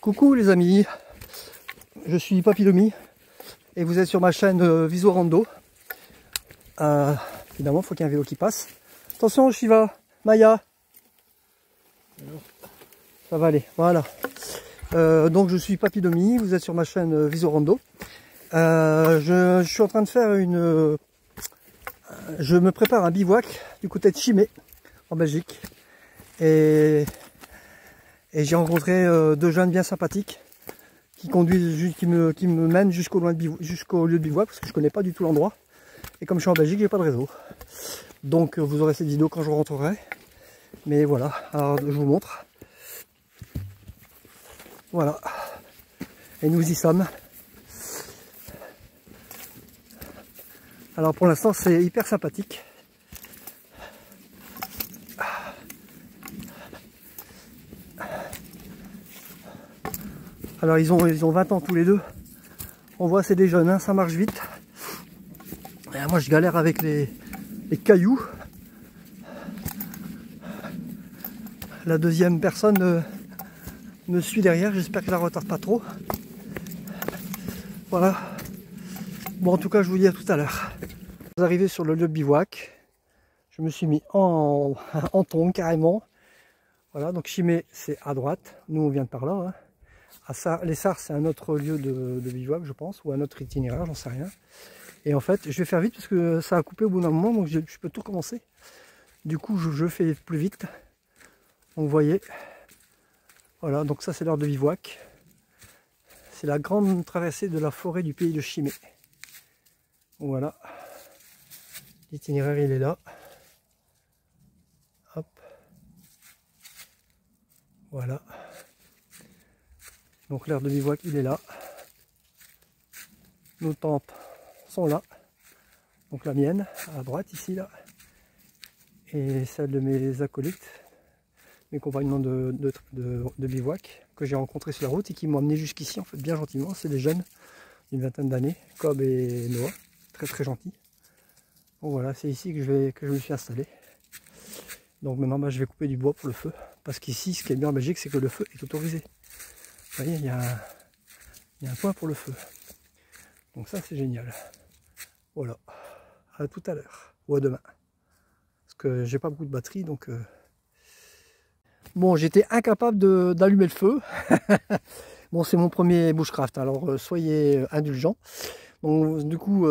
Coucou les amis, je suis Papy Domi et vous êtes sur ma chaîne Visorando. Évidemment, il faut qu'il y ait un vélo qui passe. Attention Shiva, Maya. Ça va aller, voilà. Donc je suis Papy Domi, vous êtes sur ma chaîne Visorando. Je suis en train de faire une... Je me prépare un bivouac du côté de Chimay, en Belgique. Et j'ai rencontré deux jeunes bien sympathiques qui conduisent, qui me mènent jusqu'au lieu de bivouac, parce que je connais pas du tout l'endroit. Et comme je suis en Belgique, j'ai pas de réseau. Donc vous aurez cette vidéo quand je rentrerai. Mais voilà, alors je vous montre. Voilà. Et nous y sommes. Alors pour l'instant c'est hyper sympathique. Alors ils ont 20 ans tous les deux. On voit c'est des jeunes, hein, ça marche vite. Et moi je galère avec les cailloux. La deuxième personne me suit derrière, j'espère qu'elle ne la retarde pas trop. Voilà. Bon en tout cas je vous dis à tout à l'heure. Vous arrivez sur le lieu de bivouac. Je me suis mis en tongs carrément. Voilà, donc Chimay c'est à droite. Nous on vient de par là. Hein. Les Sars c'est un autre lieu de bivouac je pense, ou un autre itinéraire, j'en sais rien. Et en fait je vais faire vite parce que ça a coupé au bout d'un moment, donc je peux tout recommencer. Du coup je fais plus vite. Donc vous voyez, voilà, donc ça c'est l'heure de bivouac. C'est la grande traversée de la forêt du pays de Chimay. Voilà, l'itinéraire il est là. Hop, voilà. Donc l'heure de bivouac il est là. Nos tentes sont là. Donc la mienne à droite ici là. Et celle de mes acolytes, mes compagnons de bivouac que j'ai rencontrés sur la route et qui m'ont amené jusqu'ici en fait bien gentiment. C'est des jeunes d'une vingtaine d'années, Cobb et Noah, très très gentils. Donc voilà, c'est ici que je me suis installé. Donc maintenant je vais couper du bois pour le feu. Parce qu'ici ce qui est bien en Belgique c'est que le feu est autorisé. Vous voyez, il y a un point pour le feu. Donc ça c'est génial. Voilà, à tout à l'heure ou à demain. Parce que j'ai pas beaucoup de batterie donc... Bon, j'étais incapable d'allumer le feu. Bon, c'est mon premier bushcraft, alors soyez indulgents. Donc du coup,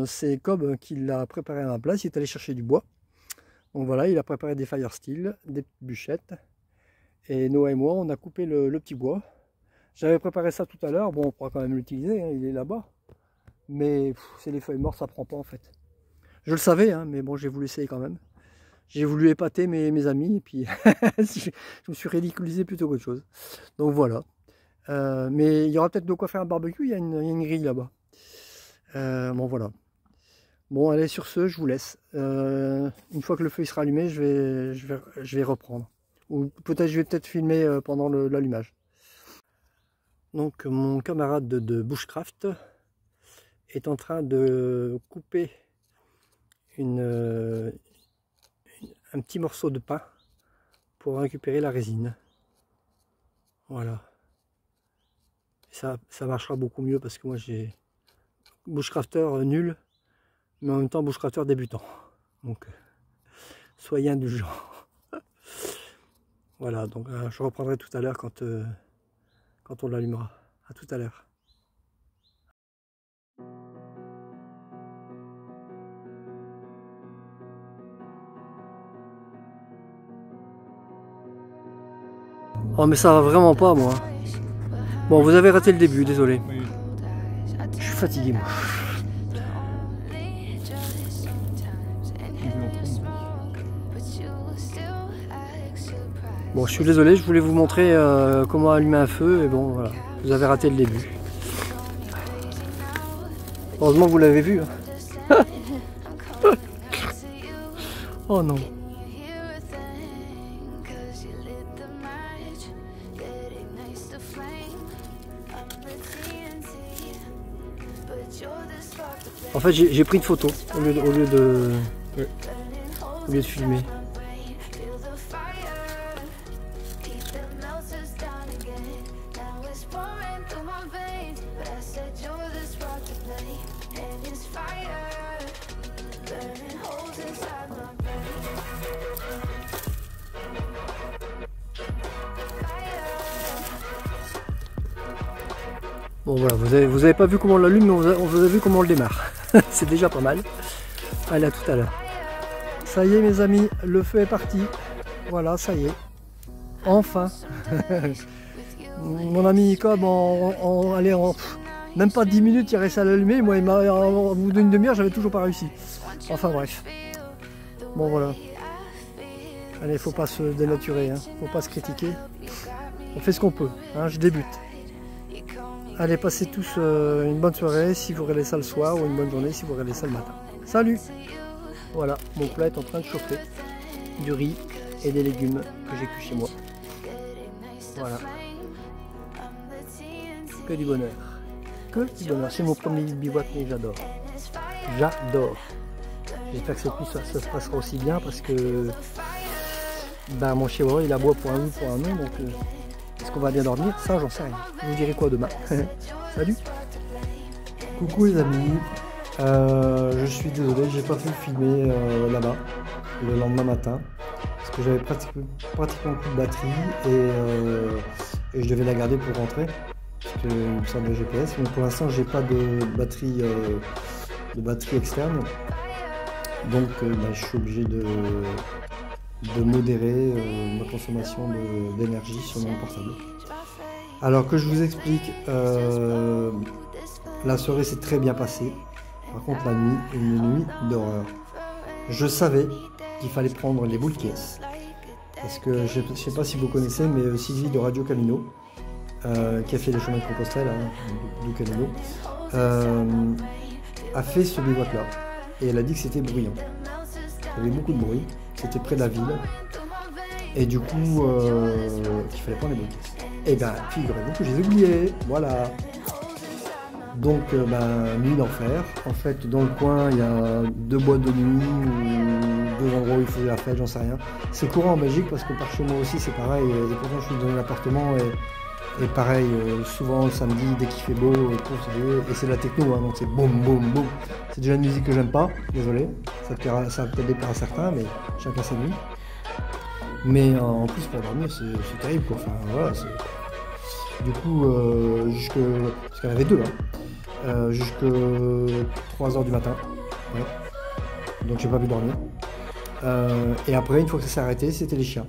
c'est Cobb qui l'a préparé à ma place, il est allé chercher du bois. Donc voilà, il a préparé des fire steel, des petites bûchettes. Et Noah et moi, on a coupé le petit bois. J'avais préparé ça tout à l'heure, bon, on pourra quand même l'utiliser, hein, il est là-bas. Mais c'est les feuilles mortes, ça prend pas en fait. Je le savais, hein, mais bon, j'ai voulu essayer quand même. J'ai voulu épater mes amis et puis je me suis ridiculisé plutôt qu'autre chose. Donc voilà. Mais il y aura peut-être de quoi faire un barbecue, il y a une grille là-bas. Bon voilà. Bon allez, sur ce, je vous laisse. Une fois que le feu il sera allumé, je vais reprendre. Ou peut-être je vais peut-être filmer pendant l'allumage. Donc mon camarade de bushcraft est en train de couper un petit morceau de pain pour récupérer la résine. Voilà. Ça marchera beaucoup mieux parce que moi j'ai bushcrafter nul, mais en même temps bushcrafter débutant. Donc soyez indulgents. Voilà, donc je reprendrai tout à l'heure quand on l'allumera. À tout à l'heure. Oh mais ça va vraiment pas moi. Bon vous avez raté le début, désolé. Je suis fatigué moi. Bon je suis désolé, je voulais vous montrer comment allumer un feu et bon voilà, vous avez raté le début. Heureusement que vous l'avez vu. Hein. Oh non. En fait j'ai pris une photo au lieu de filmer. Bon voilà, vous avez pas vu comment on l'allume, mais vous avez vu comment on le démarre. C'est déjà pas mal. Allez, à tout à l'heure. Ça y est mes amis, le feu est parti. Voilà, ça y est. Enfin. Mon ami Cobb, même pas 10 minutes, il a réussi à l'allumer. Moi, au bout d'une demi-heure, j'avais toujours pas réussi. Enfin bref. Bon voilà. Allez, faut pas se dénaturer, hein. Faut pas se critiquer. On fait ce qu'on peut, hein. Je débute. Allez, passez tous une bonne soirée si vous regardez ça le soir, ou une bonne journée si vous regardez ça le matin. Salut! Voilà, mon plat est en train de chauffer. Du riz et des légumes que j'ai cuits chez moi. Voilà. Que du bonheur. Que du bonheur. C'est mon premier bivouac, mais j'adore. J'adore. J'espère que cette nuit ça se passera aussi bien parce que mon chihuahua il aboie pour un oui, pour un non. Donc est-ce qu'on va bien dormir? Ça j'en sais rien. Je vous dirai quoi demain. Salut. Coucou les amis. Je suis désolé, j'ai pas pu filmer là-bas le lendemain matin parce que j'avais pratiquement plus de batterie et je devais la garder pour rentrer parce que il me semble le GPS. Mais pour l'instant j'ai pas de batterie externe, donc je suis obligé de modérer ma consommation d'énergie sur mon portable. Alors que je vous explique, la soirée s'est très bien passée. Par contre la nuit, une nuit d'horreur. Je savais qu'il fallait prendre les boules caisses. Parce que je ne sais pas si vous connaissez, mais Sylvie de Radio Camino, qui a fait le chemin de Compostelle, du Camino, a fait ce bivouac là. Et elle a dit que c'était bruyant. Il y avait beaucoup de bruit, c'était près de la ville. Et du coup, qu'il fallait prendre les boules caisses. Et bien, figurez-vous que j'ai oublié. Voilà. Donc, nuit d'enfer. En fait, dans le coin, il y a 2 boîtes de nuit ou 2 endroits où il faisait la fête, j'en sais rien. C'est courant en Belgique parce que par chez moi aussi, c'est pareil. Et pourtant, je suis dans l'appartement et pareil, souvent le samedi, dès qu'il fait beau, et c'est de la techno, hein, donc c'est boum, boum, boum. C'est déjà une musique que j'aime pas, désolé. Ça va peut-être déplaire à certains, mais chacun ses nuits. Mais en plus, pour dormir, c'est terrible, quoi. Enfin, voilà, du coup, parce qu'il y en avait 2, hein. Jusque 3h du matin. Ouais. Donc j'ai pas pu dormir. Et après, une fois que ça s'est arrêté, c'était les chiens.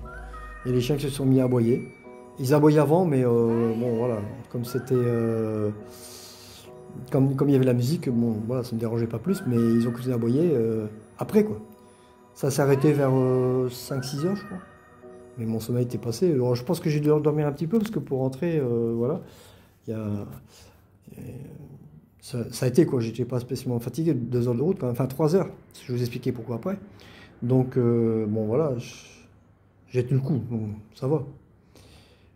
Et les chiens qui se sont mis à aboyer. Ils aboyaient avant, mais bon voilà, comme c'était comme il y avait la musique, bon voilà, ça me dérangeait pas plus, mais ils ont continué à aboyer après quoi. Ça s'est arrêté vers 5-6 heures je crois. Mais mon sommeil était passé. Alors, je pense que j'ai dû dormir un petit peu parce que pour rentrer, voilà, ça a été quoi. J'étais pas spécialement fatigué, 2 heures de route, enfin 3 heures. Je vais vous expliquer pourquoi après. Donc bon voilà, j'ai tenu le coup, donc ça va.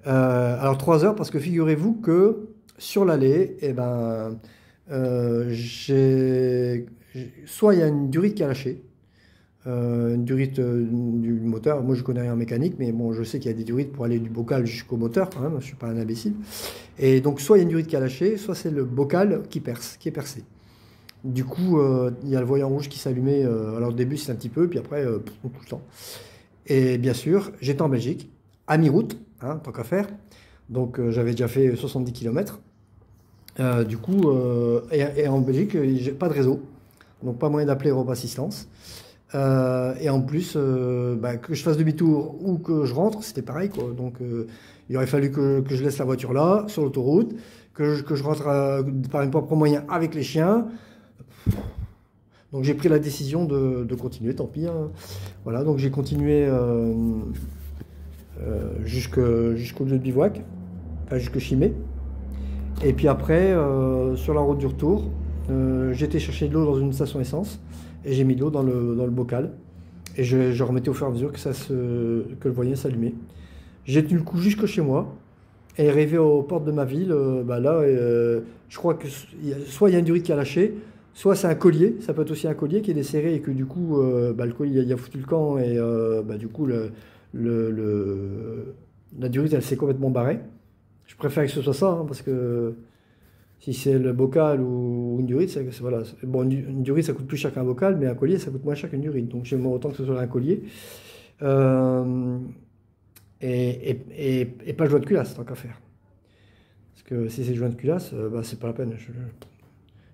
Alors 3 heures parce que figurez-vous que sur l'allée, soit il y a une durite qui a lâché, une durite du moteur. Moi je connais rien en mécanique, mais bon je sais qu'il y a des durites pour aller du bocal jusqu'au moteur quand même, je suis pas un imbécile. Et donc soit il y a une durite qui a lâché, soit c'est le bocal qui est percé. Du coup il y a le voyant rouge qui s'allumait, alors au début c'est un petit peu, puis après tout le temps. Et bien sûr j'étais en Belgique, à mi-route, hein, tant qu'à faire. Donc j'avais déjà fait 70 km. Du coup, et en Belgique, j'ai pas de réseau. Donc pas moyen d'appeler Europe Assistance. Et en plus, que je fasse demi-tour ou que je rentre, c'était pareil, quoi. Donc il aurait fallu que je laisse la voiture là, sur l'autoroute, que je rentre par mes propres moyens avec les chiens. Donc j'ai pris la décision de continuer, tant pis. Hein. Voilà, donc j'ai continué jusqu'au lieu de bivouac, enfin jusque Chimay. Et puis après, sur la route du retour, j'ai été chercher de l'eau dans une station essence et j'ai mis de l'eau dans le bocal. Et je remettais au fur et à mesure que le voyant s'allumait. J'ai tenu le coup jusque chez moi. Et arrivé aux portes de ma ville, je crois que soit il y a une durite qui a lâché, soit c'est un collier, ça peut être aussi un collier qui est desserré et que du coup, le collier il a foutu le camp et du coup la durite elle s'est complètement barrée. Je préfère que ce soit ça, hein, parce que Si c'est le bocal ou une durite, voilà. Bon, une durite, ça coûte plus cher qu'un bocal, mais un collier, ça coûte moins cher qu'une durite. Donc j'aime autant que ce soit un collier. Euh, et pas le joint de culasse, tant qu'à faire. Parce que si c'est le joint de culasse, bah, c'est pas la peine.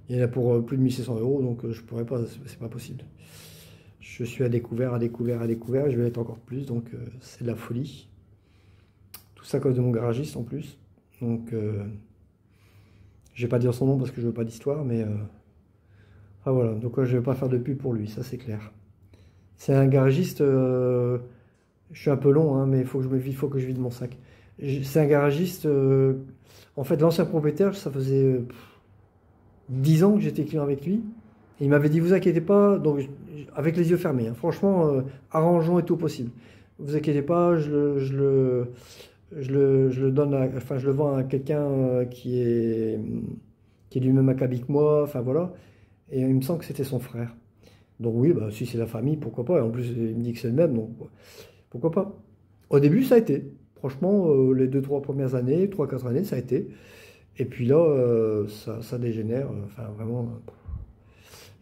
Il y en a pour plus de 1600 euros, donc je pourrais pas, c'est pas possible. Je suis à découvert, à découvert, à découvert, et je vais être encore plus, donc c'est de la folie. Tout ça à cause de mon garagiste en plus. Donc je vais pas dire son nom parce que je veux pas d'histoire, mais enfin voilà, donc je vais pas faire de pub pour lui, ça c'est clair. C'est un garagiste, je suis un peu long, hein, mais il faut que je vide mon sac. C'est un garagiste, en fait l'ancien propriétaire, ça faisait 10 ans que j'étais client avec lui. Et il m'avait dit, vous inquiétez pas, donc avec les yeux fermés, hein, franchement, arrangeons et tout possible. Vous inquiétez pas, je le donne, enfin je le vends à quelqu'un qui est du même acabit que moi, enfin voilà. Et il me semble que c'était son frère. Donc oui, bah, si c'est la famille, pourquoi pas. Et en plus, il me dit que c'est le même, donc pourquoi pas. Au début, ça a été. Franchement, les 2-3 premières années, 3-4 années, ça a été. Et puis là, ça dégénère. Enfin, vraiment.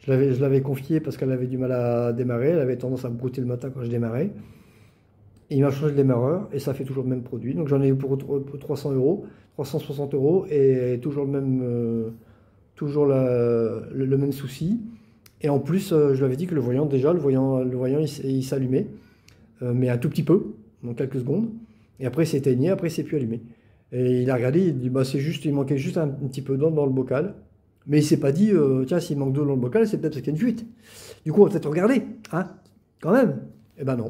Je l'avais confié parce qu'elle avait du mal à démarrer. Elle avait tendance à me brouter le matin quand je démarrais. Et il m'a changé de démarreur et ça fait toujours le même produit. Donc j'en ai eu pour 300 euros, 360 euros et toujours le même, le même souci. Et en plus, je lui avais dit que le voyant, déjà, le voyant il s'allumait, mais un tout petit peu, dans quelques secondes. Et après, il s'éteignait, après, il s'est plus allumé. Et il a regardé, il dit, bah, c'est juste, il manquait juste un petit peu d'eau dans le bocal. Mais il s'est pas dit, tiens, s'il manque d'eau dans le bocal, c'est peut-être parce qu'il y a une fuite. Du coup, on va peut-être regarder, hein, quand même. Eh ben non.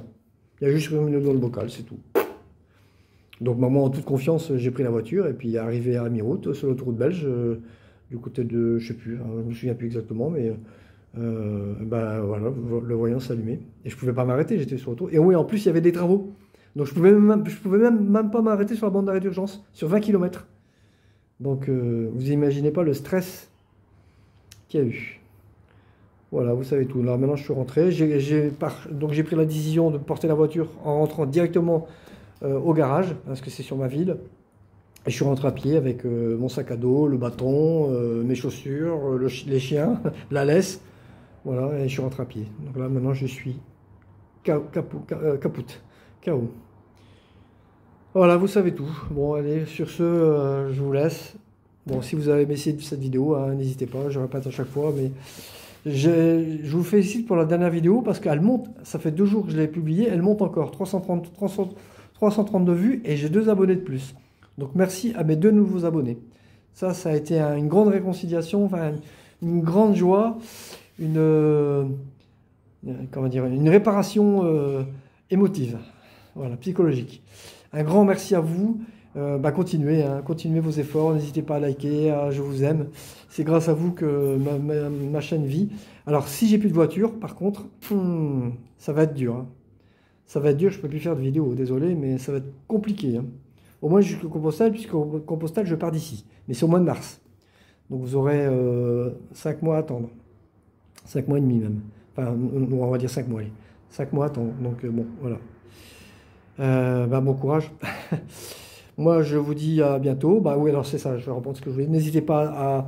Il y a juste une eau dans le bocal, c'est tout. Donc, moi, en toute confiance, j'ai pris la voiture et puis arrivé à mi-route, sur l'autoroute belge, du côté de, je sais plus, hein, je me souviens plus exactement, mais ben voilà, le voyant s'allumait. Et je pouvais pas m'arrêter, j'étais sur l'autoroute. Et oui, en plus, il y avait des travaux. Donc, je pouvais même pas m'arrêter sur la bande d'arrêt d'urgence, sur 20 km. Donc, vous imaginez pas le stress qu'il y a eu. Voilà, vous savez tout. Là, maintenant, je suis rentré. Donc, j'ai pris la décision de porter la voiture en rentrant directement au garage, parce que c'est sur ma ville. Et je suis rentré à pied avec mon sac à dos, le bâton, mes chaussures, les chiens, la laisse. Voilà, et je suis rentré à pied. Donc là, maintenant, je suis capoute. KO. Voilà, vous savez tout. Bon, allez, sur ce, je vous laisse. Bon, si vous avez aimé cette vidéo, hein, n'hésitez pas, je répète à chaque fois, mais je vous félicite pour la dernière vidéo parce qu'elle monte, ça fait 2 jours que je l'ai publiée, elle monte encore, 332 vues et j'ai 2 abonnés de plus. Donc merci à mes 2 nouveaux abonnés. Ça a été une grande réconciliation, enfin une grande joie, comment dire, une réparation émotive, voilà, psychologique. Un grand merci à vous. Continuez, hein, continuez vos efforts, n'hésitez pas à liker, je vous aime. C'est grâce à vous que ma chaîne vit. Alors si j'ai plus de voiture, par contre, ça va être dur. Hein. Ça va être dur, je ne peux plus faire de vidéos, désolé, mais ça va être compliqué. Hein. Au moins jusqu'au Compostelle, puisqu'au Compostelle, je pars d'ici. Mais c'est au mois de mars. Donc vous aurez 5 mois à attendre. 5 mois et demi même. Enfin, on va dire 5 mois. Allez. 5 mois à attendre. Donc bon, voilà. Bon courage. Moi, je vous dis à bientôt. Bah oui, alors c'est ça, je vais répondre ce que je voulais. N'hésitez pas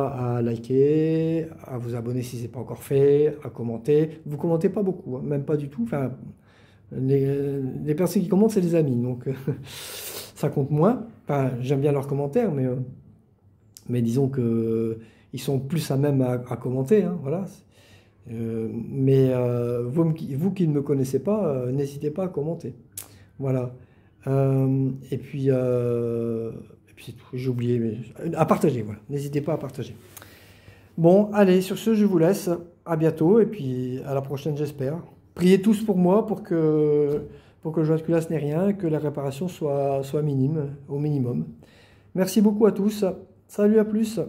à liker, à vous abonner si ce n'est pas encore fait, à commenter. Vous commentez pas beaucoup, hein, même pas du tout. Enfin, les personnes qui commentent, c'est les amis, donc ça compte moins. Enfin, j'aime bien leurs commentaires, mais disons que ils sont plus à même à commenter, hein, voilà. Vous qui ne me connaissez pas, n'hésitez pas à commenter. Voilà. Et puis c'est tout, j'ai oublié, mais à partager, voilà. N'hésitez pas à partager. Bon, allez, sur ce, je vous laisse. À bientôt et puis à la prochaine, j'espère. Priez tous pour moi pour que le joint de culasse n'ait rien, que la réparation soit minime, au minimum. Merci beaucoup à tous. Salut, à plus.